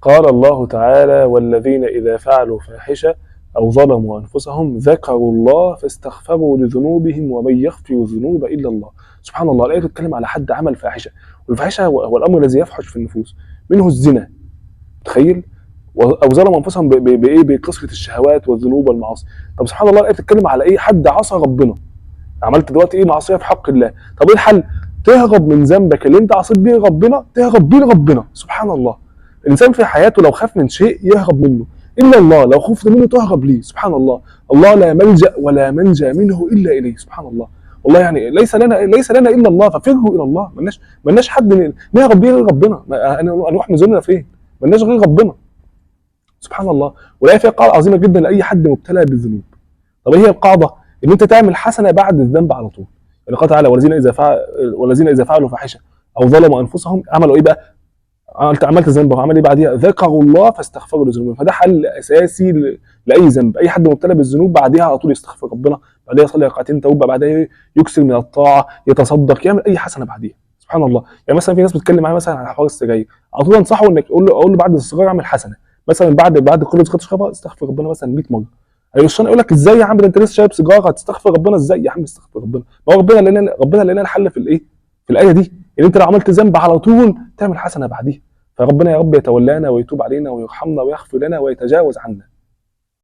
قال الله تعالى: والذين إذا فعلوا فاحشة أو ظلموا أنفسهم ذكروا الله فاستغفروا لذنوبهم ومن يغفر الذنوب إلا الله. سبحان الله، الآية بتتكلم على حد عمل فاحشة، والفاحشة هو الأمر الذي يفحش في النفوس، منه الزنا، تخيل، أو ظلموا أنفسهم بإيه؟ بكثرة الشهوات والذنوب والمعاصي. طب سبحان الله، الآية بتتكلم على إيه؟ حد عصى ربنا، عملت دلوقتي إيه؟ معصية في حق الله. طب إيه الحل؟ تهرب من ذنبك اللي أنت عصيت بيه ربنا، تهرب بيه لربنا. سبحان الله، الانسان في حياته لو خاف من شيء يهرب منه الا الله، لو خفت منه تهرب ليه. سبحان الله، الله لا ملجا ولا منجا منه الا اليه. سبحان الله، والله يعني ليس لنا الا الله، ففروا الى الله. ملناش حد نهرب بيه غير ربنا. هنروح نزلنا فين؟ ملناش غير ربنا. سبحان الله، ولا فيها قاعده عظيمه جدا لاي حد مبتلى بالذنوب. طب ايه هي القاعده؟ ان انت تعمل حسنه بعد الذنب على طول. يعني قال تعالى: والذين اذا فعلوا فاحشه او ظلموا انفسهم عملوا ايه بقى؟ عملت ذنب، وعمل ايه بعديها؟ ذكروا الله فاستغفروا لذنوبهم. فده حل اساسي لاي ذنب. اي حد مبتلى بالذنوب بعديها على طول يستغفر ربنا، بعديها يصلي ركعتين توبه، بعدها يكثر من الطاعه، يتصدق، يعمل اي حسنه بعديها. سبحان الله. يعني مثلا في ناس بتتكلم معايا مثلا على حوار السجاير، على طول انصحه انك اقول له بعد السيجاره اعمل حسنه، مثلا بعد كل سجاره تشربها استغفر ربنا مثلا 100 مره. ايوه الشيطان يقول لك: ازاي يا عم، ده انت لسه شارب سيجاره هتستغفر ربنا ازاي؟ يا عم استغفر ربنا، ما هو ربنا لنا الحل في الايه؟ في الايه دي، ان انت لو عملت ذنب على طول تعمل حسنه بعديها. فربنا يا رب يتولانا ويتوب علينا ويرحمنا ويغفر لنا ويتجاوز عنا.